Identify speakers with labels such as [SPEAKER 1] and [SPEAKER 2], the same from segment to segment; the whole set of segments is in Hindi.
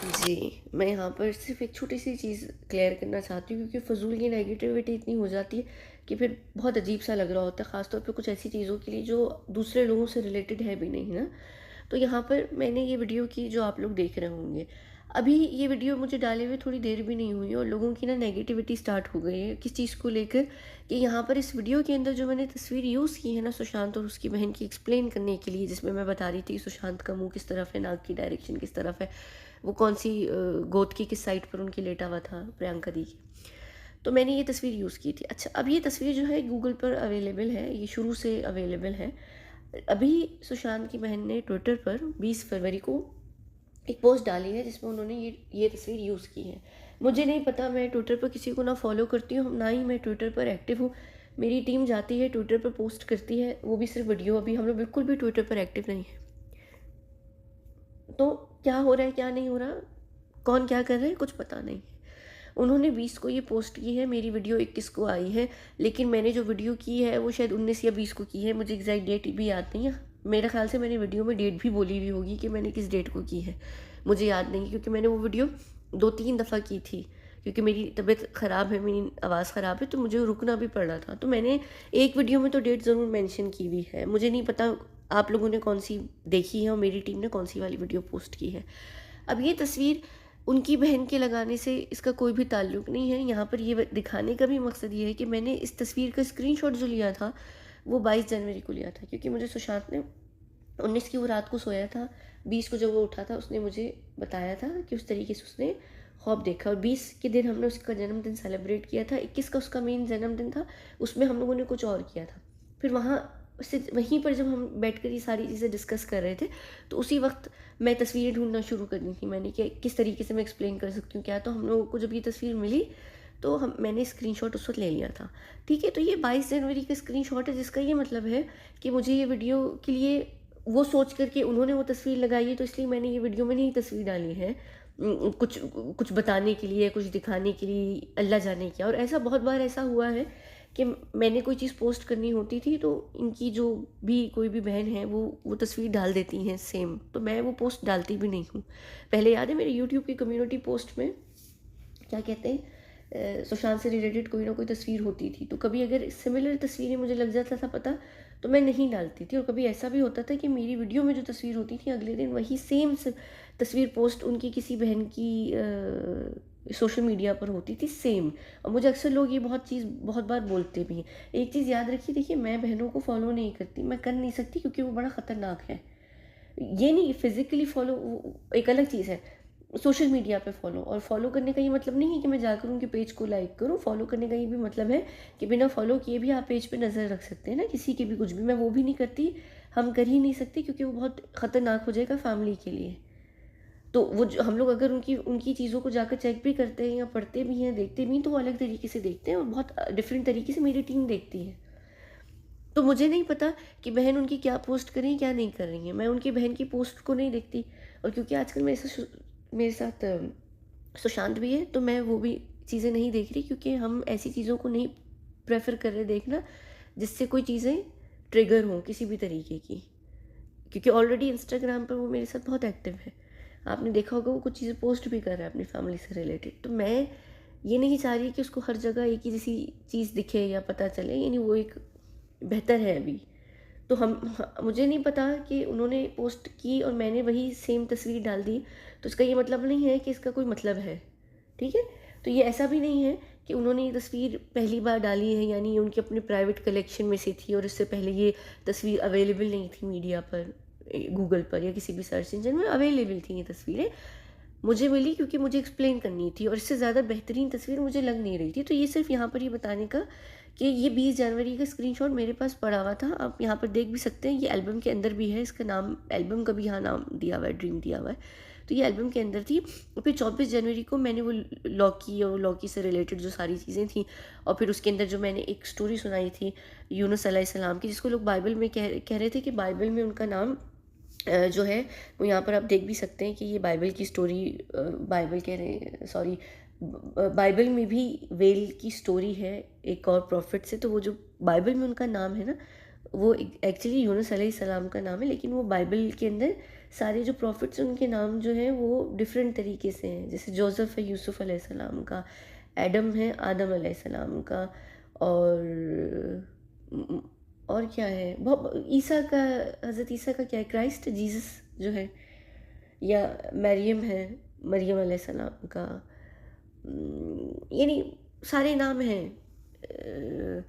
[SPEAKER 1] जी, मैं यहाँ पर सिर्फ़ एक छोटी-सी चीज़ क्लियर करना चाहती हूँ, क्योंकि फ़िज़ूल की नेगेटिविटी इतनी हो जाती है कि फिर बहुत अजीब-सा लग रहा होता है, ख़ास तौर पे कुछ ऐसी चीज़ों के लिए जो दूसरे लोगों से रिलेटेड है भी नहीं ना। तो यहाँ पर मैंने ये वीडियो की जो आप लोग देख रहे होंगे, अभी ये वीडियो मुझे डाले हुए थोड़ी देर भी नहीं हुई है और लोगों की ना नेगेटिविटी स्टार्ट हो गई है किस चीज़ को लेकर, कि यहाँ पर इस वीडियो के अंदर जो मैंने तस्वीर यूज़ की है ना सुशांत और उसकी बहन की एक्सप्लेन करने के लिए, जिसमें मैं बता रही थी सुशांत का मुँह किस तरफ है, नाक की डायरेक्शन किस तरफ है, वो कौन-सी गोद की किस साइड पर उनकी लेटा हुआ था, प्रियंका दी की। तो मैंने ये तस्वीर यूज़ की थी। अच्छा, अब ये तस्वीर जो है गूगल पर अवेलेबल है, ये शुरू से अवेलेबल है। अभी सुशांत की बहन ने ट्विटर पर 20 फरवरी को एक पोस्ट डाली है जिसमें उन्होंने ये तस्वीर यूज़ की है। मुझे नहीं पता, मैं ट्विटर पर किसी को ना फ़ॉलो करती हूँ, ना ही मैं ट्विटर पर एक्टिव हूँ। मेरी टीम जाती है ट्विटर पर पोस्ट करती है, वो भी सिर्फ़ वीडियो। अभी हम लोग बिल्कुल भी ट्विटर पर एक्टिव नहीं हैं। तो क्या हो रहा है, क्या नहीं हो रहा, कौन क्या कर रहा है, कुछ पता नहीं है। उन्होंने 20 को ये पोस्ट की है, मेरी वीडियो 21 को आई है, लेकिन मैंने जो वीडियो की है वो शायद 19 या 20 को की है, मुझे एग्ज़ैक्ट डेट भी याद नहीं है। मेरा ख़्याल से मैंने वीडियो में डेट भी बोली हुई होगी कि मैंने किस डेट को की है, मुझे याद नहीं, क्योंकि मैंने वो वीडियो 2-3 दफ़ा की थी, क्योंकि मेरी तबीयत ख़राब है, मेरी आवाज़ ख़राब है, तो मुझे रुकना भी पड़ रहा था। तो मैंने एक वीडियो में तो डेट ज़रूर मेंशन की हुई है, मुझे नहीं पता आप लोगों ने कौन-सी देखी है और मेरी टीम ने कौन-सी वाली वीडियो पोस्ट की है। अब ये तस्वीर उनकी बहन के लगाने से इसका कोई भी ताल्लुक नहीं है। यहाँ पर ये दिखाने का भी मकसद ये है कि मैंने इस तस्वीर का स्क्रीनशॉट जो लिया था, वो 22 जनवरी को लिया था, क्योंकि मुझे सुशांत ने 19 की वो रात को सोया था, 20 को जब वो उठा था उसने मुझे बताया था कि उस तरीके से उसने ख्वाब देखा, और 20 के दिन हमने उसका जन्मदिन सेलिब्रेट किया था, 21 का उसका मेन जन्मदिन था, उसमें हम लोगों ने कुछ और किया था। फिर वहाँ से वहीं पर जब हम बैठकर ये सारी चीज़ें डिस्कस कर रहे थे, तो उसी वक़्त मैं तस्वीरें ढूँढना शुरू कर दी थी मैंने, कि किस तरीके से मैं एक्सप्लेन कर सकती हूँ क्या। तो हम लोगों को जब ये तस्वीर मिली, तो हम मैंने स्क्रीनशॉट उस वक़्त ले लिया था। ठीक है, तो ये 22 जनवरी का स्क्रीनशॉट है, जिसका ये मतलब है कि मुझे ये वीडियो के लिए वो सोच कर के उन्होंने वो तस्वीर लगाई है, तो इसलिए मैंने ये वीडियो में नहीं तस्वीर डाली है। कुछ कुछ बताने के लिए, कुछ दिखाने के लिए, अल्लाह जाने क्या। और ऐसा बहुत बार ऐसा हुआ है कि मैंने कोई चीज़ पोस्ट करनी होती थी, तो इनकी जो भी कोई भी बहन है वो तस्वीर डाल देती हैं सेम, तो मैं वो पोस्ट डालती भी नहीं हूँ। पहले याद है मेरे यूट्यूब की कम्युनिटी पोस्ट में क्या कहते हैं, सुशांत से रिलेटेड कोई ना कोई तस्वीर होती थी, तो कभी अगर सिमिलर तस्वीरें मुझे लग जाता था पता, तो मैं नहीं डालती थी। और कभी ऐसा भी होता था कि मेरी वीडियो में जो तस्वीर होती थी, अगले दिन वही सेम तस्वीर पोस्ट उनकी किसी बहन की सोशल मीडिया पर होती थी सेम। और मुझे अक्सर लोग ये बहुत बार बोलते भी हैं। एक चीज़ याद रखिए, देखिए मैं बहनों को फॉलो नहीं करती, मैं कर नहीं सकती, क्योंकि वो बड़ा ख़तरनाक है। ये नहीं फिज़िकली फॉलो, एक अलग चीज़ है। सोशल मीडिया पे फॉलो, और फॉलो करने का ये मतलब नहीं है कि मैं जाकर उनके पेज को लाइक करूँ। फॉलो करने का ये भी मतलब है कि बिना फॉलो किए भी आप पेज पे नज़र रख सकते हैं ना, किसी की भी कुछ भी। मैं वो भी नहीं करती, हम कर ही नहीं सकते, क्योंकि वो बहुत ख़तरनाक हो जाएगा फैमिली के लिए। तो वो जो हम लोग अगर उनकी उनकी चीज़ों को जाकर चेक भी करते हैं या पढ़ते भी हैं, देखते भी हैं, तो वो अलग तरीके से देखते हैं, और बहुत डिफरेंट तरीके से मेरी टीम देखती है। तो मुझे नहीं पता कि बहन उनकी क्या पोस्ट कर रही है, क्या नहीं कर रही है। मैं उनकी बहन की पोस्ट को नहीं देखती, और क्योंकि आजकल मेरे साथ सुशांत भी है, तो मैं वो भी चीज़ें नहीं देख रही, क्योंकि हम ऐसी चीज़ों को नहीं प्रेफ़र कर रहे देखना, जिससे कोई चीज़ें ट्रिगर हों किसी भी तरीके की। क्योंकि ऑलरेडी इंस्टाग्राम पर वो मेरे साथ बहुत एक्टिव है। आपने देखा होगा वो कुछ चीज़ें पोस्ट भी कर रहा है अपनी फैमिली से रिलेटेड। तो मैं ये नहीं चाह रही कि उसको हर जगह एक ही जैसी चीज़ दिखे या पता चले, यानी वो एक बेहतर है अभी। तो मुझे नहीं पता कि उन्होंने पोस्ट की और मैंने वही सेम तस्वीर डाल दी, तो इसका ये मतलब नहीं है कि इसका कोई मतलब है, ठीक है? तो ये ऐसा भी नहीं है कि उन्होंने ये तस्वीर पहली बार डाली है, यानी ये उनके अपने प्राइवेट कलेक्शन में से थी, और इससे पहले ये तस्वीर अवेलेबल नहीं थी मीडिया पर, गूगल पर या किसी भी सर्च इंजन में अवेलेबल थी ये तस्वीरें। मुझे मिली क्योंकि मुझे एक्सप्लेन करनी थी, और इससे ज़्यादा बेहतरीन तस्वीर मुझे लग नहीं रही थी। तो ये सिर्फ़ यहाँ पर ये बताने का कि ये 20 जनवरी का स्क्रीनशॉट मेरे पास पड़ा हुआ था। आप यहाँ पर देख भी सकते हैं, ये एल्बम के अंदर भी है, इसका नाम एल्बम का भी यहाँ नाम दिया हुआ है, ड्रीम दिया हुआ है। तो ये एल्बम के अंदर थी, और फिर 24 जनवरी को मैंने वो लॉकी और लॉकी से रिलेटेड जो सारी चीज़ें थी, और फिर उसके अंदर जो मैंने एक स्टोरी सुनाई थी यूनुस अलैहिस्सलाम की, जिसको लोग बाइबल में कह रहे थे कि बाइबल में उनका नाम जो है वो यहाँ पर आप देख भी सकते हैं कि ये बाइबल की स्टोरी, बाइबल कह रहे हैं सॉरी, बाइबल में भी वेल की स्टोरी है एक और प्रॉफिट से। तो वो जो बाइबल में उनका नाम है ना, वो एक्चुअली यूनुस अलैहिस्सलाम का नाम है, लेकिन वो बाइबल के अंदर सारे जो प्रॉफिट्स उनके नाम जो हैं वो डिफरेंट तरीके से हैं। जैसे जोसेफ है यूसुफ अलैहिस्सलाम का, एडम है आदम अलैहिस्सलाम का, और क्या है, बहुत ईसा का, हज़रत ईसा का क्या है, क्राइस्ट जीसस जो है, या मरियम है, मरियम अलैहिस्सलाम का, यानी सारे नाम हैं।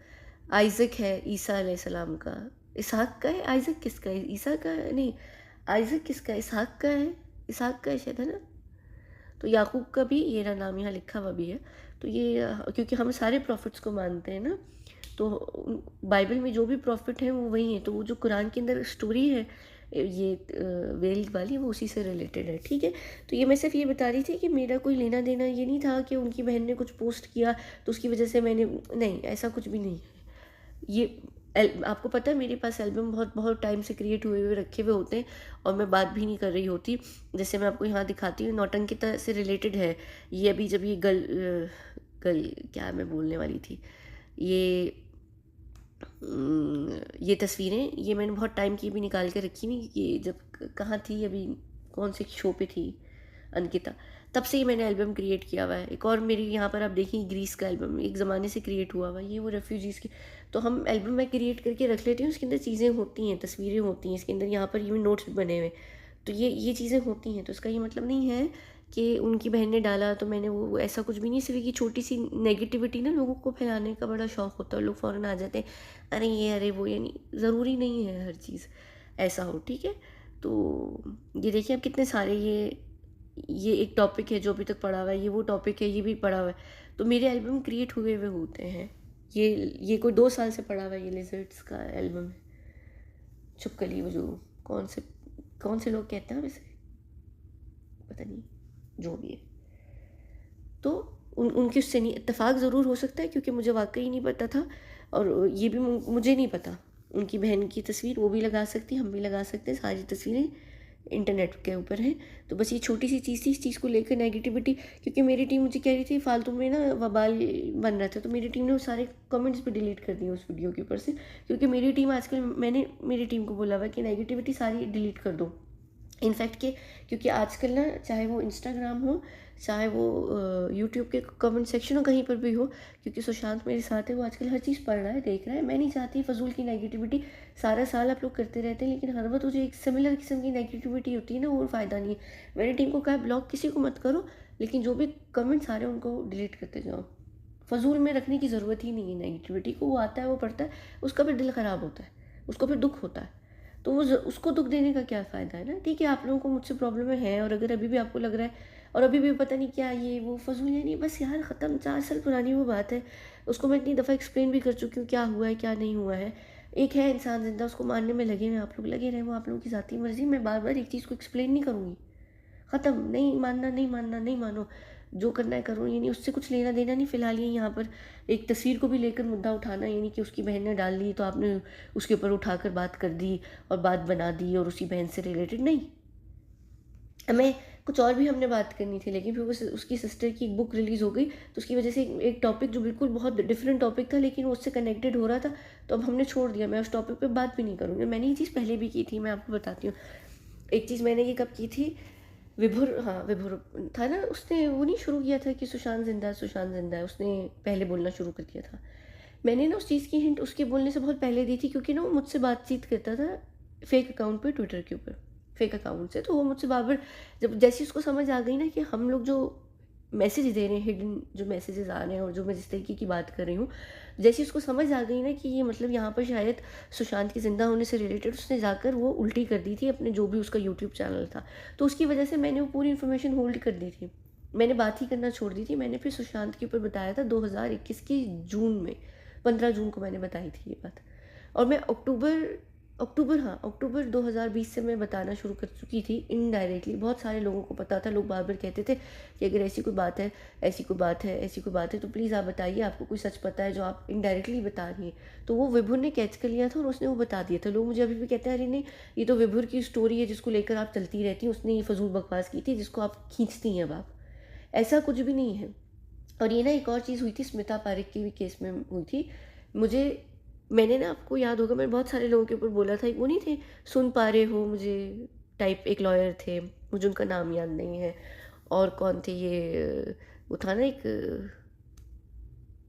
[SPEAKER 1] आइज़क है ईसा अलैहिस्सलाम का, इसहाक का है, आइज़क किसका है, ईसा का है? नहीं, आइज़क किसका है, इसहाक का है, इसहाक का है शायद, है ना। तो याकूब का भी ये रहा नाम, यहाँ लिखा हुआ भी है। तो ये क्योंकि हम सारे प्रॉफिट्स को मानते हैं ना, तो बाइबल में जो भी प्रॉफिट हैं वो वही हैं। तो वो जो कुरान के अंदर स्टोरी है ये वेल वाली, वो उसी से रिलेटेड है, ठीक है। तो ये मैं सिर्फ ये बता रही थी कि मेरा कोई लेना देना ये नहीं था कि उनकी बहन ने कुछ पोस्ट किया तो उसकी वजह से मैंने, नहीं, ऐसा कुछ भी नहीं है। ये आपको पता है मेरे पास एल्बम बहुत बहुत टाइम से क्रिएट हुए हुए रखे हुए होते हैं और मैं बात भी नहीं कर रही होती। जैसे मैं आपको यहाँ दिखाती हूँ, नौटंकिता से रिलेटेड है ये। अभी जब ये गल क्या मैं बोलने वाली थी, ये तस्वीरें, ये मैंने बहुत टाइम की भी निकाल के रखी हुई, ये जब कहाँ थी, अभी कौन से शो पे थी अंकिता, तब से ही मैंने एल्बम क्रिएट किया हुआ है। एक और मेरी यहाँ पर आप देखिए ग्रीस का एल्बम एक ज़माने से क्रिएट हुआ हुआ है, ये वो रेफ्यूजीज़ की। तो हम एल्बम मैं क्रिएट करके रख लेती हूँ, उसके अंदर चीज़ें होती हैं, तस्वीरें होती हैं, इसके अंदर यहाँ पर ये नोट्स भी बने हुए। तो ये चीज़ें होती हैं। तो इसका ये मतलब नहीं है कि उनकी बहन ने डाला तो मैंने वो ऐसा कुछ भी नहीं। सिर्फ की छोटी सी नेगेटिविटी ना लोगों को फैलाने का बड़ा शौक़ होता है, लोग फ़ौरन आ जाते हैं, अरे ये अरे वो, यानी ज़रूरी नहीं है हर चीज़ ऐसा हो, ठीक है। तो ये देखिए अब कितने सारे, ये एक टॉपिक है जो अभी तक पड़ा हुआ है, ये वो टॉपिक है, ये भी पड़ा हुआ है। तो मेरे एल्बम क्रिएट हुए हुए होते हैं। ये कोई 2 साल से पड़ा हुआ है, ये लिजर्ड्स का एल्बम है। छुपकली, वो जो कौन से लोग कहते हैं वैसे, पता नहीं, जो भी है। तो उनकी उससे नहीं इत्तेफाक ज़रूर हो सकता है, क्योंकि मुझे वाकई नहीं पता था, और ये भी मुझे नहीं पता। उनकी बहन की तस्वीर वो भी लगा सकती, हम भी लगा सकते हैं, सारी तस्वीरें इंटरनेट के ऊपर है। तो बस ये छोटी सी चीज़ थी, इस चीज़ को लेकर नेगेटिविटी, क्योंकि मेरी टीम मुझे कह रही थी फालतू में ना वबाल बन रहा था, तो मेरी टीम ने वो सारे कमेंट्स भी डिलीट कर दिए उस वीडियो के ऊपर से। क्योंकि मेरी टीम आजकल, मैंने मेरी टीम को बोला हुआ कि नेगेटिविटी सारी डिलीट कर दो। इनफैक्ट के क्योंकि आजकल ना, चाहे वो इंस्टाग्राम हो, चाहे वो यूट्यूब के कमेंट सेक्शन हो, कहीं पर भी हो, क्योंकि सुशांत मेरे साथ है, वो आजकल हर चीज़ पढ़ रहा है, देख रहा है। मैं नहीं चाहती फजूल की नेगेटिविटी, सारा साल आप लोग करते रहते हैं, लेकिन हर वक्त जो एक सिमिलर किस्म की नेगेटिविटी होती है ना, वो फ़ायदा नहीं है। मैंने टीम को कहा ब्लॉग किसी को मत करो, लेकिन जो भी कमेंट्स आ रहे हैं उनको डिलीट करते जाओ। फजूल में रखने की ज़रूरत ही नहीं है नेगेटिविटी को। वो आता है, वो पढ़ता है, उसका फिर दिल ख़राब होता है, उसको फिर दुख होता है, तो वो उसको दुख देने का क्या फ़ायदा है ना। ठीक है, आप लोगों को मुझसे प्रॉब्लम है, और अगर अभी भी आपको लग रहा है और अभी भी पता नहीं क्या ये वो फजूल है, नहीं, बस यार ख़त्म, 4 साल पुरानी वो बात है। उसको मैं इतनी दफ़ा एक्सप्लेन भी कर चुकी हूँ क्या हुआ है क्या नहीं हुआ है। एक है इंसान ज़िंदा, उसको मारने में लगे हुए, आप लोग लगे रहे, वो आप लोगों की ज़ाती मर्ज़ी। मैं बार बार एक चीज़ को एक्सप्लेन नहीं करूँगी, ख़त्म, नहीं मानना नहीं मानना नहीं मानो, जो करना है करो, यानी उससे कुछ लेना देना नहीं। फ़िलहाल ये यहाँ पर एक तस्वीर को भी लेकर मुद्दा उठाना, यानी कि उसकी बहन ने डाल दी तो आपने उसके ऊपर उठाकर बात कर दी और बात बना दी और उसी बहन से रिलेटेड नहीं। हमें कुछ और भी हमने बात करनी थी, लेकिन फिर वो उसकी सिस्टर की एक बुक रिलीज़ हो गई, तो उसकी वजह से एक टॉपिक जो बिल्कुल बहुत डिफरेंट टॉपिक था, लेकिन वो उससे कनेक्टेड हो रहा था, तो अब हमने छोड़ दिया। मैं उस टॉपिक पे बात भी नहीं करूँगी। मैंने ये चीज़ पहले भी की थी, मैं आपको बताती हूँ। एक चीज़ मैंने ये कब की थी, विभुर, हाँ विभुर था ना, उसने वो नहीं शुरू किया था कि सुशांत जिंदा है, सुशांत जिंदा है, उसने पहले बोलना शुरू कर दिया था। मैंने ना उस चीज़ की हिंट उसके बोलने से बहुत पहले दी थी, क्योंकि ना वो मुझसे बातचीत करता था फेक अकाउंट पे, ट्विटर के ऊपर, फेक अकाउंट से। तो वो मुझसे बार बार, जब जैसे उसको समझ आ गई ना कि हम लोग जो मैसेज दे रहे हैं, हिडन जो मैसेजेस आ रहे हैं, और जो मैं जिस तरीके की बात कर रही हूँ, जैसे उसको समझ आ गई ना कि ये मतलब यहाँ पर शायद सुशांत के ज़िंदा होने से रिलेटेड, उसने जाकर वो उल्टी कर दी थी अपने जो भी उसका यूट्यूब चैनल था। तो उसकी वजह से मैंने वो पूरी इन्फॉर्मेशन होल्ड कर दी थी, मैंने बात ही करना छोड़ दी थी। मैंने फिर सुशांत के ऊपर बताया था 2021 की जून में, 15 जून को मैंने बताई थी ये बात। और मैं अक्टूबर 2020 से मैं बताना शुरू कर चुकी थी इनडायरेक्टली। बहुत सारे लोगों को पता था, लोग बार बार कहते थे कि अगर ऐसी कोई बात है, ऐसी कोई बात है, ऐसी कोई बात है, तो प्लीज़ आप बताइए, आपको कोई सच पता है जो आप इनडायरेक्टली बता रही हैं। तो वो विभुर ने कैच कर लिया था और उसने वो बता दिया था। लोग मुझे अभी भी कहते हैं अरे नहीं, ये तो विभुर की स्टोरी है जिसको लेकर आप चलती रहती हैं, उसने ये फजूल बकवास की थी जिसको आप खींचती हैं अब आप। ऐसा कुछ भी नहीं है। और ये ना एक और चीज़ हुई थी, स्मिता पारेख के भी केस में हुई थी। मुझे मैंने ना, आपको याद होगा, मैंने बहुत सारे लोगों के ऊपर बोला था, एक वो नहीं थे, सुन पा रहे हो मुझे टाइप, एक लॉयर थे, मुझे उनका नाम याद नहीं है। और कौन थे ये, वो था ना एक,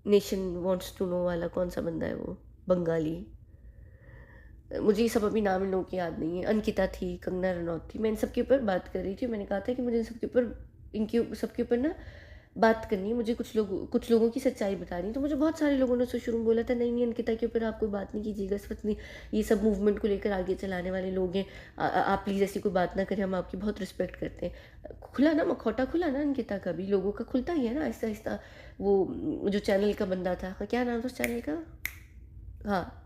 [SPEAKER 1] नेशन वांट्स टू नो वाला, कौन सा बंदा है वो, बंगाली, मुझे ये सब अभी नाम इन लोगों की याद नहीं है। अंकिता थी, कंगना रनौत थी, मैं इन सब के ऊपर बात कर रही थी। मैंने कहा था कि मुझे इन सब के ऊपर, इनके सबके ऊपर ना बात करनी है, मुझे कुछ लोगों की सच्चाई बतानी है। तो मुझे बहुत सारे लोगों ने उससे शुरू में बोला था, नहीं नहीं अंकिता के ऊपर आप कोई बात नहीं कीजिएगा, इस वक्त नहीं, ये सब मूवमेंट को लेकर आगे चलाने वाले लोग हैं, आप प्लीज़ ऐसी कोई बात ना करें, हम आपकी बहुत रिस्पेक्ट करते हैं। खुला ना मखौटा, खुला ना अंकिता का भी, लोगों का खुलता ही है ना आहिस्ता आहिस्ता। वो जो चैनल का बंदा था, क्या नाम था उस चैनल का, हाँ,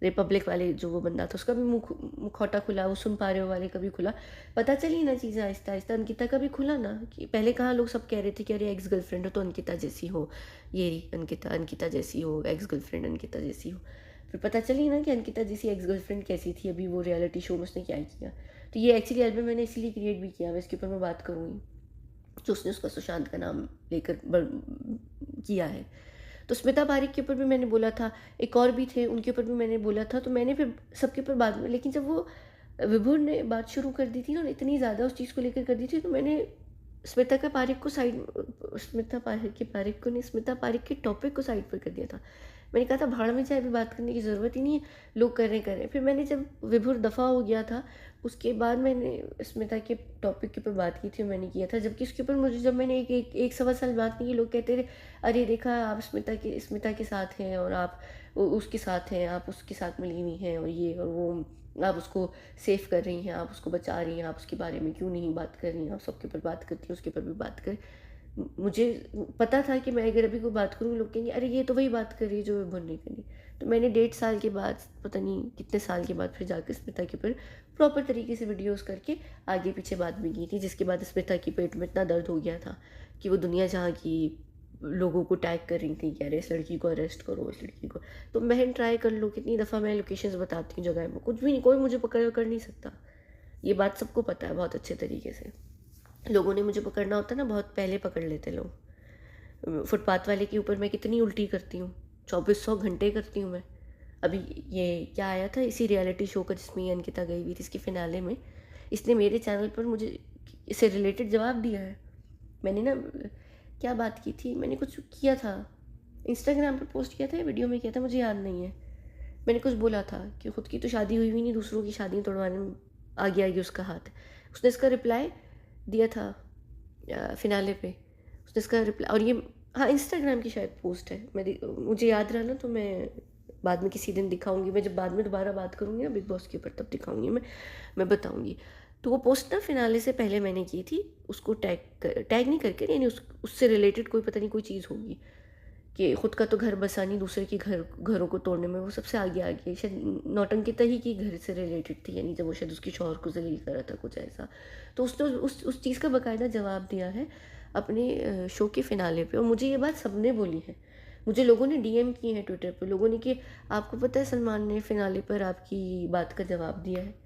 [SPEAKER 1] रिपब्लिक वाले जो वो बंदा था, उसका भी मुखौटा खुला, वो सुन पा रहे हो वाले का भी खुला। पता चली ना चीज़ें आहिस्ता आहिस्ता, अंकिता का भी खुला ना, कि पहले कहाँ लोग सब कह रहे थे कि अरे एक्स गर्लफ्रेंड हो तो अंकिता जैसी हो, ये रही अंकिता, अंकिता जैसी हो, एक्स गर्लफ्रेंड अंकिता जैसी हो। फिर पता चली ना कि अंकिता जैसी एक्स गर्लफ्रेंड कैसी थी, अभी वो रियलिटी शो में उसने क्या किया। तो ये एक्चुअली एल्बम मैंने इसीलिए क्रिएट भी किया, मैं इसके ऊपर मैं बात करूँगी, जो उसने उसका सुशांत का नाम लेकर किया है। तो स्मिता पारिक के ऊपर भी मैंने बोला था, एक और भी थे उनके ऊपर भी मैंने बोला था। तो मैंने फिर सबके ऊपर बाद में, लेकिन जब वो विभुर ने बात शुरू कर दी थी ना, और इतनी ज़्यादा उस चीज़ को लेकर कर दी थी, तो मैंने स्मिता का पारिक को साइड, स्मिता पारिक के टॉपिक को साइड पर कर दिया था। मैंने कहा था भाड़ में जाए, अभी बात करने की ज़रूरत ही नहीं है, लोग कर रहे हैं। फिर मैंने जब विभुर दफ़ा हो गया था, उसके बाद मैंने स्मिता के टॉपिक के ऊपर बात की थी, मैंने किया था। जबकि उसके ऊपर मुझे, जब मैंने एक सवा साल बात नहीं की, लोग कहते थे अरे देखा आप स्मिता के साथ हैं, और आप उसके साथ हैं, आप उसके साथ मिली हुई हैं, और ये और वो, आप उसको सेव कर रही हैं, आप उसको बचा रही हैं, आप उसके बारे में क्यों नहीं बात कर रही हैं, आप सबके ऊपर बात करती हैं, उसके ऊपर भी बात करें। मुझे पता था कि मैं अगर अभी कोई बात करूँगी, लोग कहेंगे अरे ये तो वही बात कर रही है जो विभुर ने करी। तो मैंने 1.5 साल के बाद, पता नहीं कितने साल के बाद, फिर जाकर स्मिता के ऊपर प्रॉपर तरीके से वीडियोस करके आगे पीछे बात भी की थी, जिसके बाद स्मिता की पेट में इतना दर्द हो गया था कि वो दुनिया जहाँ की लोगों को टैग कर रही थी कि अरे इस लड़की को अरेस्ट करो, इस लड़की को। तो बहन ट्राई कर लो, कितनी दफ़ा मैं लोकेशंस बताती हूँ जगह में, कुछ भी नहीं, कोई मुझे पकड़ कर नहीं सकता। ये बात सबको पता है बहुत अच्छे तरीके से। लोगों ने मुझे पकड़ना होता है ना, बहुत पहले पकड़ लेते लोग। फुटपाथ वाले के ऊपर मैं कितनी उल्टी करती हूँ, 2400 घंटे करती हूँ मैं। अभी ये क्या आया था इसी रियलिटी शो का जिसमें ये अंकिता गई हुई थी, इसके फिनाले में इसने मेरे चैनल पर मुझे इससे रिलेटेड जवाब दिया है। मैंने ना क्या बात की थी, मैंने कुछ किया था, इंस्टाग्राम पर पोस्ट किया था या वीडियो में किया था, मुझे याद नहीं है। मैंने कुछ बोला था कि खुद की तो शादी हुई नहीं, दूसरों की शादी तोड़वाने में आगे आगे उसका हाथ है। उसने इसका रिप्लाई दिया था फिनाले पे, उसने इसका रिप्लाई, और ये, हाँ, इंस्टाग्राम की शायद पोस्ट है, मुझे याद रहा ना तो मैं बाद में किसी दिन दिखाऊंगी, मैं जब बाद में दोबारा बात करूँगी ना बिग बॉस के ऊपर, तब दिखाऊंगी मैं बताऊंगी। तो वो पोस्ट ना फिनाले से पहले मैंने की थी, उसको टैग नहीं करके, यानी उससे रिलेटेड कोई, पता नहीं कोई चीज़ होगी कि खुद का तो घर बसा नहीं, दूसरे के घरों को तोड़ने में वो सबसे आगे आ गई। शायद नौटंकिता ही की घर से रिलेटेड थी, यानी जब वो शायद उसकी शौहर को जलील कर रहा था, कुछ ऐसा। तो उसने उस चीज़ का बाकायदा जवाब दिया है अपने शो के फिनाले पे, और मुझे ये बात सबने बोली है। मुझे लोगों ने डीएम किए हैं ट्विटर पर, लोगों ने कि आपको पता है सलमान ने फिनाले पर आपकी बात का जवाब दिया है।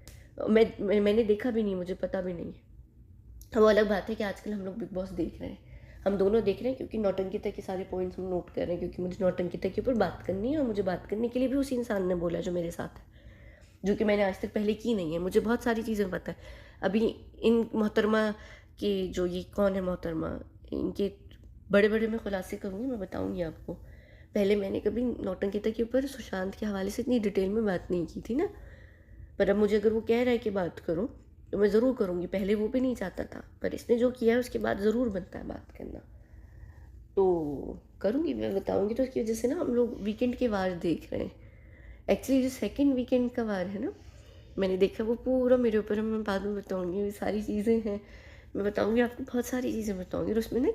[SPEAKER 1] मैंने देखा भी नहीं, मुझे पता भी नहीं है। वो अलग बात है कि आजकल हम लोग बिग बॉस देख रहे हैं, हम दोनों देख रहे हैं, क्योंकि नौटंकिता के सारे पॉइंट्स हम नोट कर रहे हैं, क्योंकि मुझे नौटंकिता के ऊपर बात करनी है, और मुझे बात करने के लिए भी उसी इंसान ने बोला जो मेरे साथ है, जो कि मैंने आज तक पहले की नहीं है। मुझे बहुत सारी चीज़ें पता है। अभी इन मोहतरमा के, जो ये कौन है मोहतरमा, इनके बड़े बड़े मैं खुलासे करूँगी, मैं बताऊँगी आपको। पहले मैंने कभी नौटंकिता के ऊपर सुशांत के हवाले से इतनी डिटेल में बात नहीं की थी ना, पर अब मुझे अगर वो कह रहा है कि बात करो तो मैं ज़रूर करूँगी। पहले वो भी नहीं चाहता था, पर इसने जो किया है उसके बाद ज़रूर बनता है बात करना, तो करूँगी, मैं बताऊँगी। तो उसकी वजह से ना हम लोग वीकेंड के वार देख रहे हैं। एक्चुअली जो सेकंड वीकेंड का वार है ना, मैंने देखा वो पूरा मेरे ऊपर है, मैं बाद में बताऊँगी, ये सारी चीज़ें हैं, मैं बताऊँगी आपको, बहुत सारी चीज़ें बताऊँगी। और उसमें ना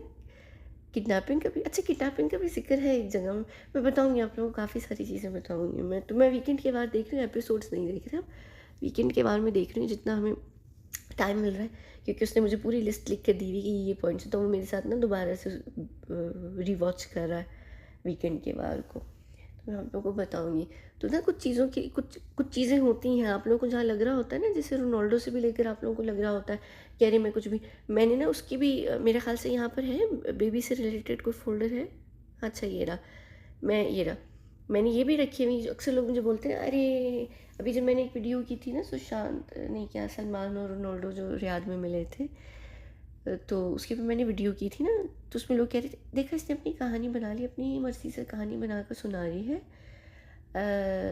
[SPEAKER 1] किडनैपिंग का भी, अच्छा किडनैपिंग का भी जिक्र है एक जगह में, मैं बताऊँगी आप लोगों को, काफ़ी सारी चीज़ें बताऊँगी मैं। तो मैं वीकेंड के वार देख रही हूँ, एपिसोड्स नहीं देख रहे, वीकेंड के बारे में देख रही हूँ जितना हमें टाइम मिल रहा है, क्योंकि उसने मुझे पूरी लिस्ट लिख कर दी हुई कि ये पॉइंट्स, तो वो मेरे साथ ना दोबारा से रीवॉच कर रहा है वीकेंड के बार को, तो मैं आप लोगों को बताऊँगी। तो ना कुछ चीज़ों की कुछ चीज़ें होती हैं आप लोगों को जहाँ लग रहा होता है ना, जैसे रोनाल्डो से भी लेकर आप लोगों को लग रहा होता है कि अरे मैं कुछ भी, मैंने ना उसकी भी मेरे ख्याल से यहाँ पर है, बेबी से रिलेटेड कोई फोल्डर है, अच्छा ये रहा, मैं ये रहा, मैंने ये भी रखी हुई, अक्सर लोग मुझे बोलते हैं अरे अभी जब मैंने एक वीडियो की थी ना सुशांत नहीं क्या सलमान और रोनाल्डो जो रियाद में मिले थे, तो उसके ऊपर मैंने वीडियो की थी ना, तो उसमें लोग कह रहे थे देखा इसने अपनी कहानी बना ली, अपनी मर्ज़ी से कहानी बनाकर सुना रही है,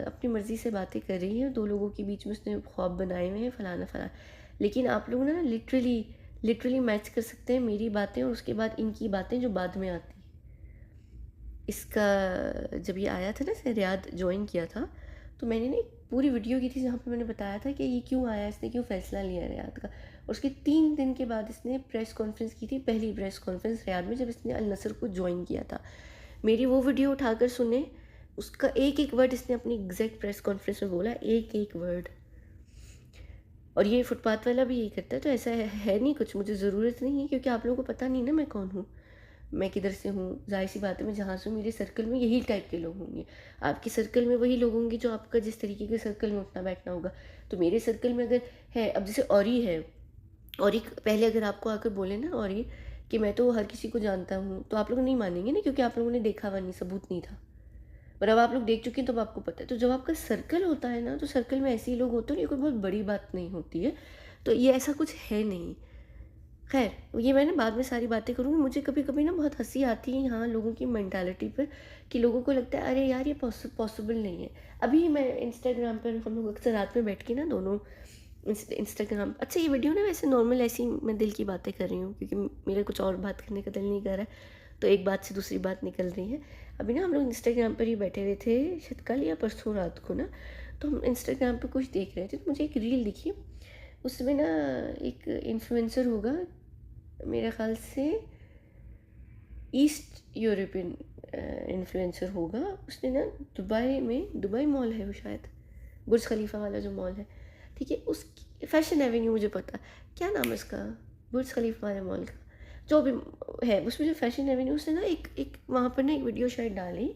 [SPEAKER 1] अपनी मर्ज़ी से बातें कर रही है, दो लोगों के बीच में उसने ख्वाब बनाए हुए हैं फलाना फलाना। लेकिन आप लोग ना लिटरली मैच कर सकते हैं मेरी बातें और उसके बाद इनकी बातें जो बाद में आती हैं। इसका जब ये आया था ना रियाद ज्वाइन किया था, तो मैंने ना एक पूरी वीडियो की थी जहाँ पे मैंने बताया था कि ये क्यों आया, इसने क्यों फ़ैसला लिया रियाद का। और उसके 3 दिन के बाद इसने प्रेस कॉन्फ्रेंस की थी, पहली प्रेस कॉन्फ्रेंस रियाद में, जब इसने अल नसर को ज्वाइन किया था। मेरी वो वीडियो उठाकर सुने, उसका एक एक वर्ड इसने अपनी एग्जैक्ट प्रेस कॉन्फ्रेंस में बोला, एक एक वर्ड। और ये फुटपाथ वाला भी यही करता है, तो ऐसा है नहीं कुछ, मुझे ज़रूरत नहीं है, क्योंकि आप लोगों को पता नहीं ना मैं कौन हूँ, मैं किधर से हूँ। जाहिर सी बात है, मैं जहाँ से हूँ मेरे सर्कल में यही टाइप के लोग होंगे, आपके सर्कल में वही लोग होंगे जो आपका जिस तरीके के सर्कल में उठना बैठना होगा। तो मेरे सर्कल में अगर है, अब जैसे औरी है, और एक पहले अगर आपको आकर बोले ना और ये कि मैं तो हर किसी को जानता हूँ, तो आप लोग नहीं मानेंगे ना, क्योंकि आप लोगों ने देखा हुआ नहीं, सबूत नहीं था। पर अब आप लोग देख चुके हैं तो अब आपको पता है। तो जब आपका सर्कल होता है ना, तो सर्कल में ऐसे ही लोग होते हैं, ये कोई बहुत बड़ी बात नहीं होती है। तो ये ऐसा कुछ है नहीं। खैर ये मैं ना बाद में सारी बातें करूँगी। मुझे कभी कभी ना बहुत हंसी आती है यहाँ लोगों की मेंटालिटी पर, कि लोगों को लगता है अरे यार ये पॉसिबल नहीं है। अभी मैं इंस्टाग्राम पर, हम लोग अक्सर रात में बैठ के ना दोनों इंस्टाग्राम, अच्छा ये वीडियो ना वैसे नॉर्मल ऐसी मैं दिल की बातें कर रही हूँ, क्योंकि मेरा कुछ और बात करने का दिल नहीं कर रहा है, तो एक बात से दूसरी बात निकल रही है। अभी ना हम लोग इंस्टाग्राम पर ही बैठे हुए थे, शायद कल या परसों रात को ना, तो हम इंस्टाग्राम पे कुछ देख रहे थे, तो मुझे एक रील दिखी। उसमें ना एक इन्फ्लुएंसर होगा, मेरे ख्याल से ईस्ट यूरोपियन इन्फ्लुएंसर होगा, उसने ना दुबई मॉल है वो शायद, बुर्ज खलीफा वाला जो मॉल है, ठीक है, उस फैशन एवेन्यू, मुझे पता क्या नाम है उसका, बुर्ज खलीफा वाले मॉल का जो भी है, उसमें जो फैशन एवेन्यू, उसने ना एक एक वहाँ पर ना एक वीडियो शायद डाली,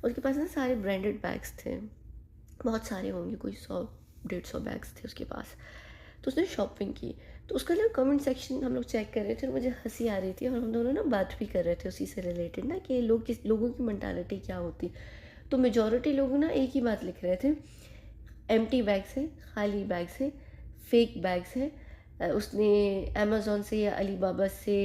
[SPEAKER 1] उसके पास ना सारे ब्रांडेड बैग्स थे, बहुत सारे होंगे, कोई 100-150 बैग्स थे उसके पास। तो उसने शॉपिंग की, तो उसका ना कमेंट सेक्शन हम लोग चेक कर रहे थे और मुझे हंसी आ रही थी, और हम दोनों ना बात भी कर रहे थे उसी से रिलेटेड ना, कि लोगों की मेंटालिटी क्या होती। तो मेजॉरिटी लोग ना एक ही बात लिख रहे थे, एम्प्टी बैग्स हैं, खाली बैग्स हैं, फेक बैग्स हैं। उसने अमेज़ोन से या अलीबाबा से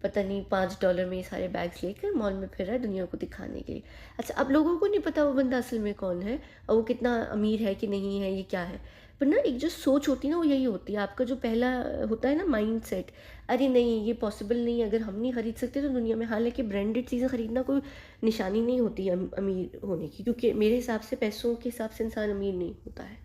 [SPEAKER 1] पता नहीं $5 में ये सारे बैग्स लेकर मॉल में फिर रहा है दुनिया को दिखाने के लिए। अच्छा, अब लोगों को नहीं पता वो बंदा असल में कौन है और वो कितना अमीर है कि नहीं है, ये क्या है। पर ना एक जो सोच होती है ना, वो यही होती है, आपका जो पहला होता है ना माइंड सेट, अरे नहीं ये पॉसिबल नहीं है, अगर हम नहीं खरीद सकते तो दुनिया में। हालांकि ब्रांडेड चीज़ें खरीदना कोई निशानी नहीं होती है अमीर होने की, क्योंकि मेरे हिसाब से पैसों के हिसाब से इंसान अमीर नहीं होता है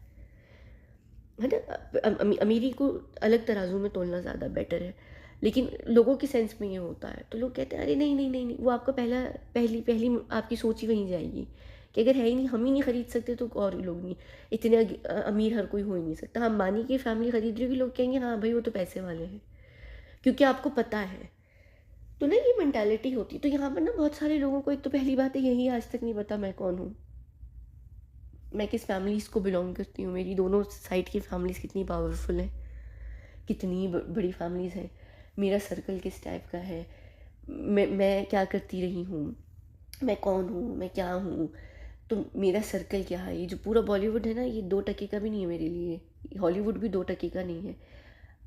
[SPEAKER 1] ना। अमीरी को अलग तराजू में तोलना ज़्यादा बेटर है, लेकिन लोगों के सेंस में ये होता है, तो लोग कहते हैं अरे नहीं नहीं नहीं नहीं, वो आपका पहली पहली आपकी सोच ही वहीं जाएगी कि अगर है ही नहीं, हम ही नहीं खरीद सकते तो और लोग नहीं, इतने अमीर हर कोई हो ही नहीं सकता। हम अंबानी की फैमिली खरीद रही होगी, लोग कहेंगे हाँ भाई वो तो पैसे वाले हैं, क्योंकि आपको पता है। तो ना ये मेंटालिटी होती है। तो यहाँ पर ना बहुत सारे लोगों को, एक तो पहली बात है यही, आज तक नहीं पता मैं कौन हूँ, मैं किस फैमिलीज़ को बिलोंग करती हूँ, मेरी दोनों साइड की फैमिलीज़ कितनी पावरफुल हैं, कितनी बड़ी फैमिलीज़ हैं, मेरा सर्कल किस टाइप का है, मैं क्या करती रही हूँ, मैं कौन हूँ, मैं क्या हूँ, तो मेरा सर्कल क्या है। ये जो पूरा बॉलीवुड है ना, ये 2 टके का भी नहीं है मेरे लिए, हॉलीवुड भी 2 टके का नहीं है।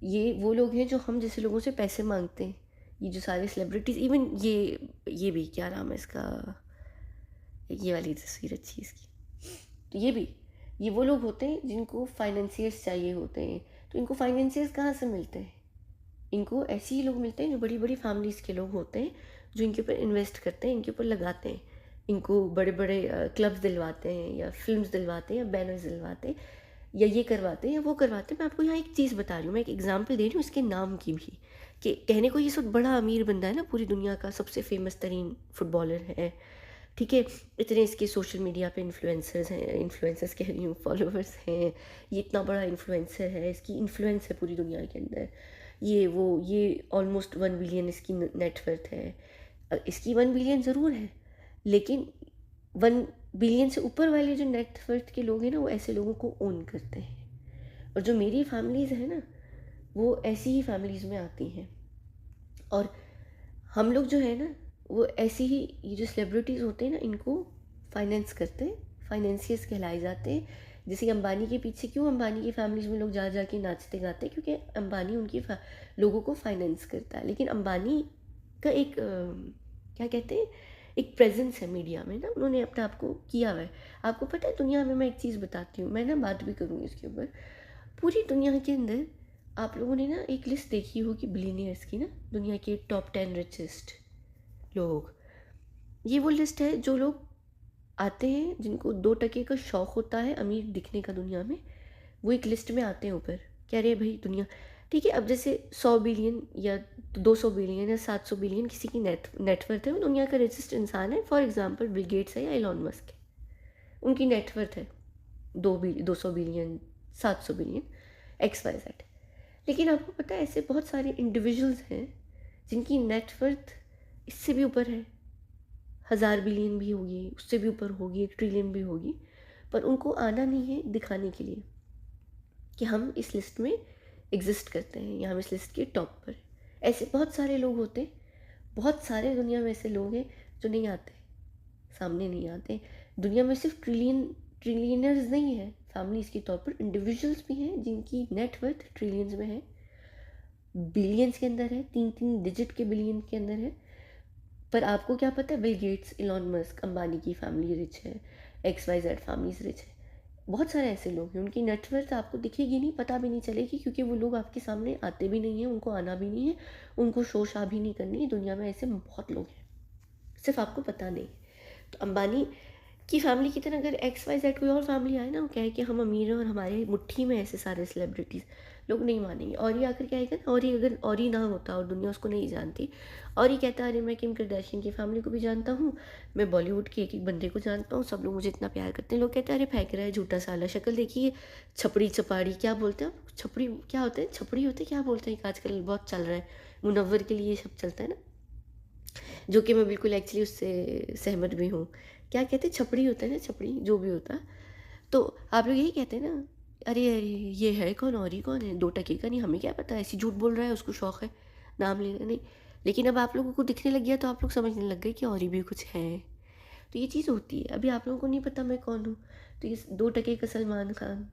[SPEAKER 1] ये वो लोग हैं जो हम जैसे लोगों से पैसे मांगते हैं, ये जो सारे सेलिब्रिटीज़, इवन ये भी क्या नाम है इसका, ये वाली तस्वीर अच्छी इसकी, तो ये वो लोग होते हैं जिनको फाइनेंसियर्स चाहिए होते हैं। तो इनको फाइनेंसियर्स कहाँ से मिलते हैं, इनको ऐसे ही लोग मिलते हैं जो बड़ी बड़ी फैमिलीज़ के लोग होते हैं, जो इनके ऊपर इन्वेस्ट करते हैं, इनके ऊपर लगाते हैं, इनको बड़े बड़े क्लब्स दिलवाते हैं या फिल्म्स दिलवाते हैं या बैनर्स दिलवाते हैं या ये करवाते हैं या वो करवाते हैं। मैं आपको यहाँ एक चीज़ बता रही हूँ, मैं एक एग्जांपल दे रही हूँ इसके नाम की भी, कि कहने को ये सब बड़ा अमीर बंदा है ना, पूरी दुनिया का सबसे फेमस तरीन फुटबॉलर है, ठीक है, इतने इसके सोशल मीडिया पे इन्फ्लुएंसर्स कह रही हूँ, फॉलोअर्स हैं, ये इतना बड़ा इन्फ्लुएंसर है, इसकी इन्फ्लुएंस है पूरी दुनिया के अंदर, ये ऑलमोस्ट 1 बिलियन इसकी नेटवर्थ है। इसकी 1 बिलियन ज़रूर है, लेकिन 1 बिलियन से ऊपर वाले जो नेटवर्थ के लोग हैं ना, वो ऐसे लोगों को ओन करते हैं। और जो मेरी फैमिलीज़ है ना, वो ऐसी ही फैमिलीज़ में आती हैं, और हम लोग जो है ना, वो ऐसे ही, ये जो सेलिब्रिटीज़ होते हैं ना, इनको फाइनेंस करते हैं, फाइनेंसियर्स कहलाए जाते हैं। जैसे अंबानी के पीछे क्यों अंबानी की फैमिलीज़ में लोग जा जा के नाचते गाते हैं, क्योंकि अंबानी उनकी लोगों को फाइनेंस करता है। लेकिन अंबानी का एक क्या कहते हैं, एक प्रेजेंस है मीडिया में ना, उन्होंने अपने आप को किया हुआ है। आपको पता है दुनिया में, मैं एक चीज़ बताती हूँ, मैं ना बात भी करूँगी इसके ऊपर। पूरी दुनिया के अंदर आप लोगों ने ना एक लिस्ट देखी होगी बिलियनियर्स की ना, दुनिया के टॉप 10 रिचेस्ट लोग। ये वो लिस्ट है जो लोग आते हैं जिनको 2 टके का शौक़ होता है अमीर दिखने का दुनिया में, वो एक लिस्ट में आते हैं ऊपर। कह रहे हैं भाई दुनिया ठीक है। अब जैसे 100 बिलियन या 200 बिलियन या 700 बिलियन किसी की नेटवर्थ है, वो दुनिया का रिचेस्ट इंसान है। फॉर एग्जांपल बिल गेट्स है या एलॉन मस्क है, उनकी नेटवर्थ है 200 बिलियन 700 बिलियन XYZ। लेकिन आपको पता है ऐसे बहुत सारे इंडिविजुअल्स हैं जिनकी नेटवर्थ इससे भी ऊपर है, 1000 बिलियन भी होगी, उससे भी ऊपर होगी, 1 ट्रिलियन भी होगी, पर उनको आना नहीं है दिखाने के लिए कि हम इस लिस्ट में एग्जिस्ट करते हैं या हम इस लिस्ट के टॉप पर। ऐसे बहुत सारे लोग होते हैं, बहुत सारे दुनिया में ऐसे लोग हैं जो नहीं आते, सामने नहीं आते। दुनिया में सिर्फ ट्रिलियनर्स नहीं है फैमिलीज़ के तौर पर, इंडिविजुअल्स भी हैं जिनकी नेटवर्थ ट्रिलियंस में है, बिलियंस के अंदर है, 3-3 डिजिट के बिलियन के अंदर है। पर आपको क्या पता है, Bill Gates, Elon Musk, Ambani की फैमिली रिच है, XYZ फैमिलीज रिच है। बहुत सारे ऐसे लोग हैं, उनकी नेटवर्थ आपको दिखेगी नहीं, पता भी नहीं चलेगी, क्योंकि वो लोग आपके सामने आते भी नहीं हैं, उनको आना भी नहीं है, उनको शोशा भी नहीं करनी है। दुनिया में ऐसे बहुत लोग हैं, सिर्फ आपको पता नहीं है। तो अंबानी की फैमिली की तरह अगर XYZ कोई और फैमिली आए ना, वो कहे कि हम अमीर हैं और हमारे मुट्ठी में ऐसे सारे सेलिब्रिटीज़, लोग नहीं मानेंगे। और ये आकर क्या आएगा ना, और ये अगर और ही ना होता और दुनिया उसको नहीं जानती, और ये कहता अरे मैं किम करदाशियन की फैमिली को भी जानता हूँ, मैं बॉलीवुड के एक एक बंदे को जानता हूँ, सब लोग मुझे इतना प्यार करते हैं। लोग कहते हैं अरे फेंक रहा है झूठा साला, शक्ल देखिए, छपड़ी चपाड़ी क्या बोलते हैं, छपड़ी क्या होते हैं, छपड़ी होते हैं क्या बोलते हैं, आजकल बहुत चल रहा है, मुनव्वर के लिए सब चलता है ना, जो कि मैं बिल्कुल एक्चुअली उससे सहमत भी हूँ। क्या कहते हैं, छपड़ी होता है ना, छपड़ी जो भी होता। तो आप लोग यही कहते हैं ना, अरे अरे ये है कौन और ही कौन है, 2 टके का नहीं, हमें क्या पता, ऐसी झूठ बोल रहा है, उसको शौक़ है नाम लेना नहीं। लेकिन अब आप लोगों को दिखने लग गया तो आप लोग समझने लग गए कि और ही भी कुछ है। तो ये चीज़ होती है। अभी आप लोगों को नहीं पता मैं कौन हूँ, तो ये 2 टके का सलमान खान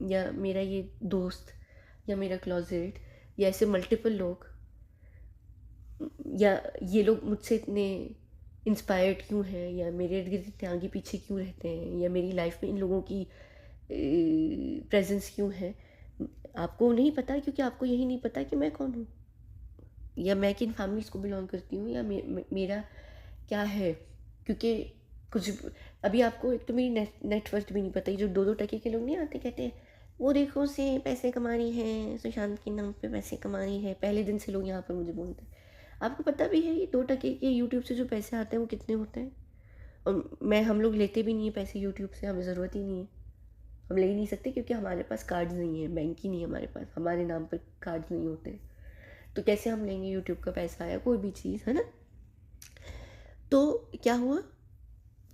[SPEAKER 1] या मेरा ये दोस्त या मेरा क्लोजेट या ऐसे मल्टीपल लोग, या ये लोग मुझसे इतने इंस्पायर्ड क्यों हैं, या मेरे इर्द गिर्द इतने आगे पीछे क्यों रहते हैं, या मेरी लाइफ में इन लोगों की प्रेजेंस क्यों है, आपको नहीं पता, क्योंकि आपको यही नहीं पता कि मैं कौन हूँ, या मैं किन फैमिलीज़ को बिलोंग करती हूँ, या मेरा क्या है। क्योंकि कुछ अभी आपको एक तो मेरी नेटवर्थ भी नहीं पता। ये जो 2-2 टके के लोग नहीं आते, कहते हैं वो देखो से पैसे कमा रही हैं, सुशांत के नाम पे पैसे कमा रही है, पहले दिन से लोग यहाँ पर मुझे बोलते हैं। आपको पता भी है ये 2 टके के यूट्यूब से जो पैसे आते हैं वो कितने होते हैं, और हम लोग लेते भी नहीं है पैसे यूट्यूब से, हमें ज़रूरत ही नहीं है, हम ले ही नहीं सकते, क्योंकि हमारे पास कार्ड्स नहीं है, बैंक ही नहीं है हमारे पास, हमारे नाम पर कार्ड्स नहीं होते, तो कैसे हम लेंगे यूट्यूब का पैसा या कोई भी चीज़, है ना। तो क्या हुआ,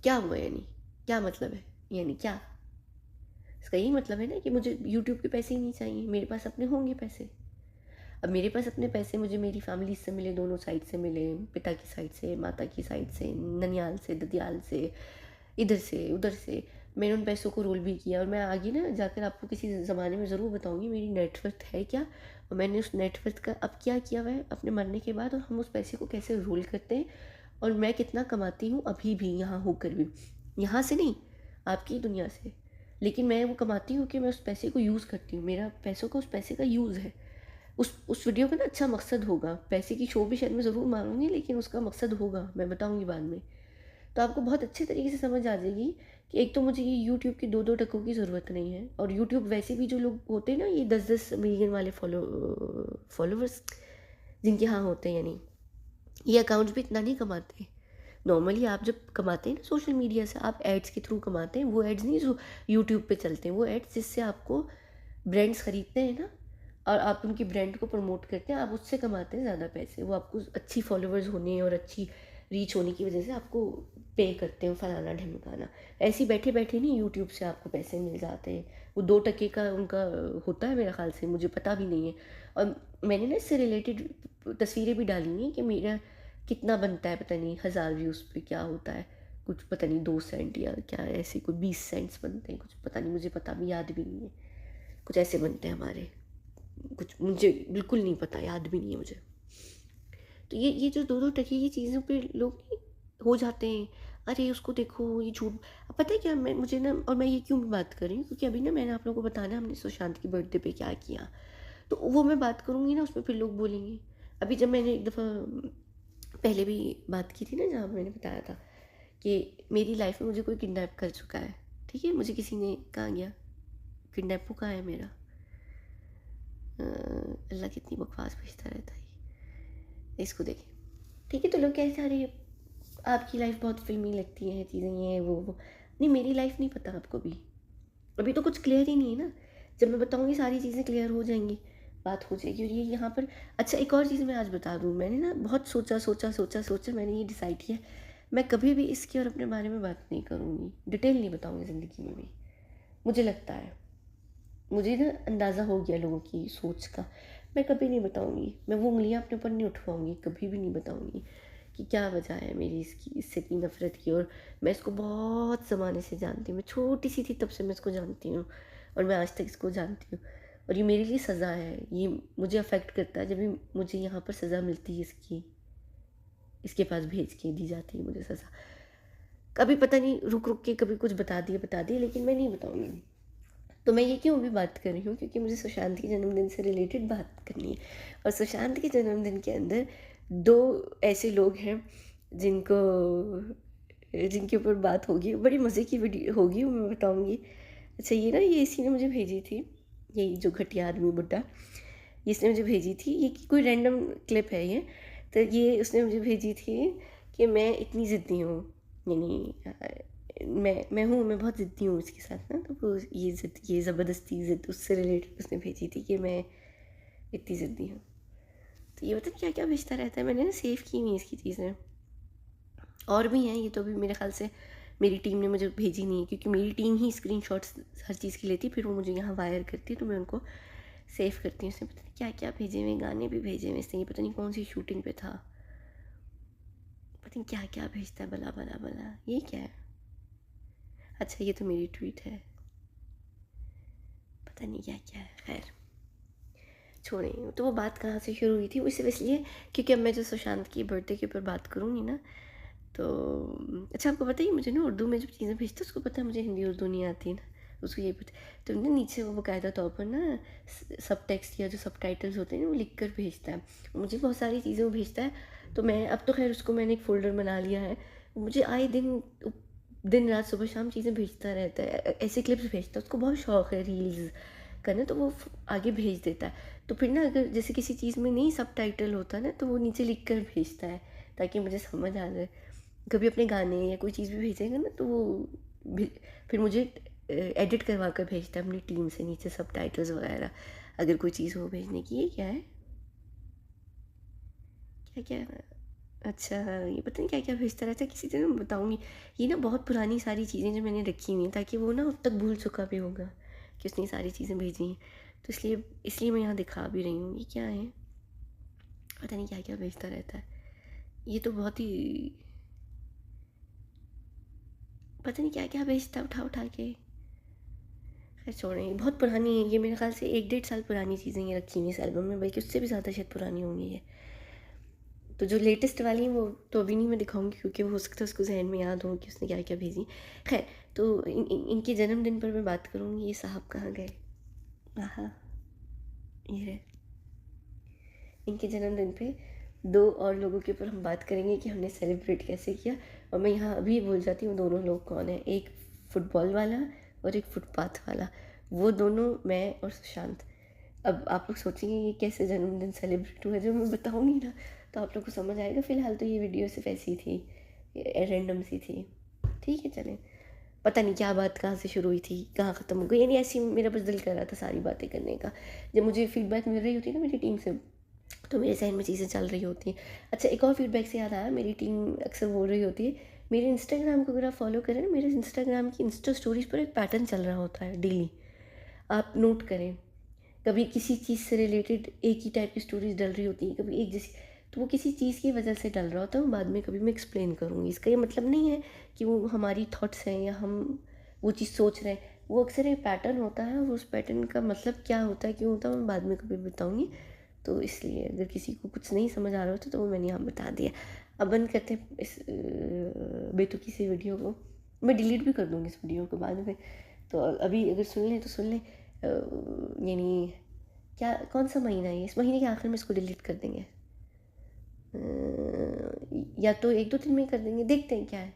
[SPEAKER 1] क्या हुआ, यानी क्या मतलब है, यानी क्या, इसका यही मतलब है ना कि मुझे यूट्यूब के पैसे ही नहीं चाहिए, मेरे पास अपने होंगे पैसे। अब मेरे पास अपने पैसे मुझे मेरी फैमिली से मिले, दोनों साइड से मिले, पिता की साइड से, माता की साइड से, ननियाल से, ददियाल से, इधर से उधर से, मैंने उन पैसों को रोल भी किया। और मैं आगे ना जाकर आपको किसी ज़माने में ज़रूर बताऊंगी मेरी नेटवर्थ है क्या, और मैंने उस नेटवर्थ का अब क्या किया हुआ है अपने मरने के बाद, और हम उस पैसे को कैसे रोल करते हैं, और मैं कितना कमाती हूँ अभी भी यहाँ होकर भी, यहाँ से नहीं, आपकी दुनिया से। लेकिन मैं वो कमाती हूँ कि मैं उस पैसे को यूज़ करती हूँ, मेरा पैसों का उस पैसे का यूज़ है। उस वीडियो का ना अच्छा मकसद होगा, पैसे की शो भी शायद मैं ज़रूर मारूंगी, लेकिन उसका मकसद होगा, मैं बताऊंगी बाद में। तो आपको बहुत अच्छे तरीके से समझ आ जाएगी कि एक तो मुझे ये यूट्यूब की 2-2 टकों की ज़रूरत नहीं है, और यूट्यूब वैसे भी जो लोग होते हैं ना, ये 10-10 मिलियन वाले फॉलोवर्स जिनके यहाँ होते हैं, यानी ये अकाउंट्स भी इतना नहीं कमाते। नॉर्मली आप जब कमाते हैं ना सोशल मीडिया से, आप एड्स के थ्रू कमाते हैं, वो एड्स नहीं जो यूट्यूब पे चलते हैं, वो एड्स जिससे आपको ब्रांड्स खरीदते हैं ना, और आप उनकी ब्रांड को प्रमोट करते हैं, आप उससे कमाते हैं ज़्यादा पैसे। वो आपको अच्छी फॉलोअर्स होने और अच्छी रीच होने की वजह से आपको पे करते हैं, फलाना ढिमकाना। ऐसे ही बैठे बैठे नहीं यूट्यूब से आपको पैसे मिल जाते हैं। वो 2 टके का उनका होता है मेरे ख्याल से, मुझे पता भी नहीं है। और मैंने ना इससे रिलेटेड तस्वीरें भी डाली हैं कि मेरा कितना बनता है, पता नहीं 1000 व्यूज़ पे क्या होता है, कुछ पता नहीं 2 सेंट या क्या ऐसे कोई 20 सेंट्स बनते हैं, कुछ पता नहीं, मुझे पता भी याद भी नहीं है, कुछ ऐसे बनते हैं हमारे, कुछ मुझे बिल्कुल नहीं पता, याद भी नहीं है मुझे। तो ये जो 2-2 टके की चीज़ों पे लोग हो जाते हैं, अरे उसको देखो ये झूठ। अब पता है क्या, मैं मुझे ना, और मैं ये क्यों बात कर रही हूँ क्योंकि अभी ना मैंने आप लोगों को बताना हमने सुशांत की बर्थडे पे क्या किया, तो वो मैं बात करूँगी ना उसमें फिर लोग बोलेंगे। अभी जब मैंने एक दफ़ा पहले भी बात की थी ना, जहाँ मैंने बताया था कि मेरी लाइफ में मुझे कोई किडनैप कर चुका है, ठीक है, मुझे किसी ने कहा गया किडनैप वो कहाँ है मेरा, अल्लाह कितनी बकवास भेजता रहता है इसको देखें, ठीक है। तो लोग कहते हैं अरे आपकी लाइफ बहुत फिल्मी लगती है, चीज़ें ये हैं, वो नहीं, मेरी लाइफ नहीं पता आपको भी, अभी तो कुछ क्लियर ही नहीं है ना। जब मैं बताऊँगी सारी चीज़ें क्लियर हो जाएंगी, बात हो जाएगी। और ये यहाँ पर अच्छा एक और चीज़ मैं आज बता दूँ, मैंने ना बहुत सोचा मैंने ये डिसाइड किया, मैं कभी भी इसके और अपने बारे में बात नहीं करूँगी, डिटेल नहीं बताऊँगी ज़िंदगी में भी। मुझे लगता है, मुझे ना अंदाज़ा हो गया लोगों की सोच का, मैं कभी नहीं बताऊँगी, मैं वो उंगलियाँ अपने ऊपर नहीं उठवाऊँगी, कभी भी नहीं बताऊँगी कि क्या वजह है मेरी इससे इतनी नफ़रत की। और मैं इसको बहुत ज़माने से जानती हूँ, मैं छोटी सी थी तब से मैं इसको जानती हूँ, और मैं आज तक इसको जानती हूँ। और ये मेरे लिए सज़ा है, ये मुझे अफेक्ट करता है जब भी मुझे यहाँ पर सज़ा मिलती है, इसके पास भेज के दी जाती है मुझे सज़ा। कभी पता नहीं रुक रुक के कभी कुछ बता दिए, लेकिन मैं नहीं बताऊँगी। तो मैं ये क्यों अभी बात कर रही हूँ, क्योंकि मुझे सुशांत के जन्मदिन से रिलेटेड बात करनी है। और सुशांत के जन्मदिन के अंदर 2 ऐसे लोग हैं जिनको जिनके ऊपर बात होगी, बड़ी मज़े की वीडियो होगी, वो मैं बताऊँगी। अच्छा ये इसी ने मुझे भेजी थी, ये जो घटिया आदमी बुड्ढा, ये इसने मुझे भेजी थी, ये कोई रैंडम क्लिप है ये। तो ये उसने मुझे भेजी थी कि मैं इतनी ज़िद्दी हूँ, यानी मैं बहुत ज़िद्दी हूँ उसके साथ ना, तो वो ये ज़बरदस्ती ज़िद उससे रिलेटेड उसने भेजी थी कि मैं इतनी ज़िद्दी हूँ। तो ये पता नहीं क्या क्या भेजता रहता है, मैंने ना सेव की हुई इसकी चीज़ें, और भी हैं ये तो, अभी मेरे ख्याल से मेरी टीम ने मुझे भेजी नहीं है, क्योंकि मेरी टीम ही स्क्रीनशॉट्स हर चीज़ की लेती, फिर वो मुझे यहाँ वायर करती है, तो मैं उनको सेव करती हूँ। उसने पता नहीं क्या क्या भेजे हुए, गाने भी भेजे हुए इसने, ये पता नहीं कौन सी शूटिंग पे था, पता नहीं क्या क्या भेजता है, भला भला भला, ये क्या है। अच्छा ये तो मेरी ट्वीट है, पता नहीं क्या क्या है, खैर छोड़ें। तो वो बात कहाँ से शुरू हुई थी, वो सिर्फ इसलिए क्योंकि अब मैं जो सुशांत की बर्थडे के ऊपर बात करूँगी ना, तो अच्छा आपको पता ही, मुझे ना उर्दू में जब चीज़ें भेजते उसको पता है मुझे हिंदी उर्दू नहीं आती ना, उसको ये पता, तो ना नीचे वो बाकायदा तौर पर ना सब टेक्स्ट या जो सब टाइटल्स होते हैं ना वो लिख कर भेजता है, मुझे बहुत सारी चीज़ें वो भेजता है। तो मैं अब तो खैर उसको मैंने एक फ़ोल्डर बना लिया है, मुझे आए दिन रात सुबह शाम चीज़ें भेजता रहता है, ऐसे क्लिप्स भेजता है, उसको बहुत शौक़ है रील्स करना, तो वो आगे भेज देता है। तो फिर ना अगर जैसे किसी चीज़ में नहीं सब टाइटल होता ना, तो वो नीचे लिख कर भेजता है ताकि मुझे समझ आ जाए। कभी अपने गाने या कोई चीज़ भी भेजेगा ना, तो वो फिर मुझे एडिट करवा कर भेजता है अपनी टीम से नीचे सब टाइटल्स वगैरह, अगर कोई चीज़ हो भेजने की। ये क्या है, क्या क्या, अच्छा ये पता नहीं क्या क्या भेजता रहता है, किसी दिन मैं बताऊँगी। ये ना बहुत पुरानी सारी चीज़ें जो मैंने रखी हुई हैं, ताकि वो ना अब तक भूल चुका भी होगा कि उसने सारी चीज़ें भेजी हैं, तो इसलिए मैं यहाँ दिखा भी रही हूँ। ये क्या है, पता नहीं क्या क्या भेजता रहता है, ये तो बहुत ही पता नहीं क्या क्या भेजता उठा उठा के। खैर छोड़ें, बहुत पुरानी है ये, मेरे ख्याल से 1-1.5 साल पुरानी चीज़ें ये रखी हुई इस एल्बम में, बल्कि उससे भी ज़्यादा शायद पुरानी होंगी ये। तो जो लेटेस्ट वाली हैं वो तो अभी नहीं मैं दिखाऊंगी, क्योंकि वो हो सकता है उसको जहन में याद हो कि उसने क्या क्या भेजी। खैर तो इनके जन्मदिन पर मैं बात करूँगी। ये साहब कहाँ गए, हाँ ये है, इनके जन्मदिन पे 2 और लोगों के ऊपर हम बात करेंगे कि हमने सेलिब्रेट कैसे किया। और मैं यहाँ अभी बोल जाती हूँ दोनों लोग कौन है, एक फुटबॉल वाला और एक फुटपाथ वाला, वो दोनों मैं और सुशांत। अब आप लोग सोचेंगे ये कैसे जन्मदिन सेलिब्रेट हुआ, जब मैं बताऊँगी ना तो आप लोग को समझ आएगा। फ़िलहाल तो ये वीडियो सिर्फ ऐसी थी, रैंडम सी थी, ठीक है चलें। पता नहीं क्या बात कहाँ से शुरू हुई थी, कहाँ ख़त्म हो गई, यानी ऐसी मेरा बस दिल कर रहा था सारी बातें करने का। जब मुझे फीडबैक मिल रही होती है ना मेरी टीम से, तो मेरे जहन में चीज़ें चल रही होती हैं। अच्छा एक और फीडबैक से याद आया, मेरी टीम अक्सर बोल रही होती है, मेरे इंस्टाग्राम को अगर आप फॉलो करें ना, मेरे इंस्टाग्राम की इंस्टा स्टोरीज़ पर एक पैटर्न चल रहा होता है डेली, आप नोट करें। कभी किसी चीज़ से रिलेटेड एक ही टाइप की स्टोरीज़ डल रही होती हैं, कभी एक जैसी, तो वो किसी चीज़ की वजह से डल रहा होता है, वो बाद में कभी मैं एक्सप्लेन करूँगी। इसका ये मतलब नहीं है कि वो हमारी थॉट्स हैं या हम वो चीज़ सोच रहे हैं, वो अक्सर एक पैटर्न होता है और उस पैटर्न का मतलब क्या होता है, क्यों होता है, मैं बाद में कभी बताऊँगी। तो इसलिए अगर किसी को कुछ नहीं समझ आ रहा होता तो वो मैंने यहाँ बता दिया। अब बंद करते हैं इस बेतुकी सी वीडियो को। मैं डिलीट भी कर दूँगी इस वीडियो को बाद में। तो अभी अगर सुन लें तो सुन लें, यानी क्या कौन सा महीना है, इस महीने के आखिर में इसको डिलीट कर देंगे, या तो 1-2 दिन में ही कर देंगे, देखते हैं क्या है।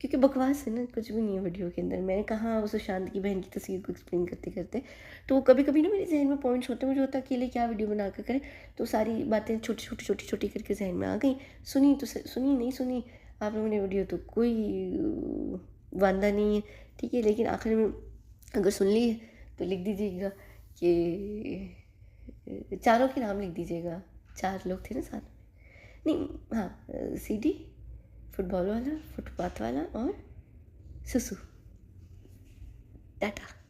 [SPEAKER 1] क्योंकि बकवास है ना, कुछ भी नहीं है वीडियो के अंदर। मैंने कहा उस सुशांत की बहन की तस्वीर को एक्सप्लेन करते करते, तो कभी कभी ना मेरे जहन में पॉइंट्स होते हैं, मुझे होता है अकेले क्या वीडियो बना कर करें, तो सारी बातें छोटी छोटी छोटी छोटी करके जहन में आ गई। सुनी तो सुनी, नहीं सुनी आप लोगों ने वीडियो तो कोई वांदा नहीं है, ठीक है। लेकिन आखिर में अगर सुन ली है तो लिख दीजिएगा कि चारों के नाम लिख दीजिएगा, 4 लोग थे ना साथ में। नहीं, हाँ, सीडी, फुटबॉल वाला, फुटपाथ वाला और सुसु। टाटा।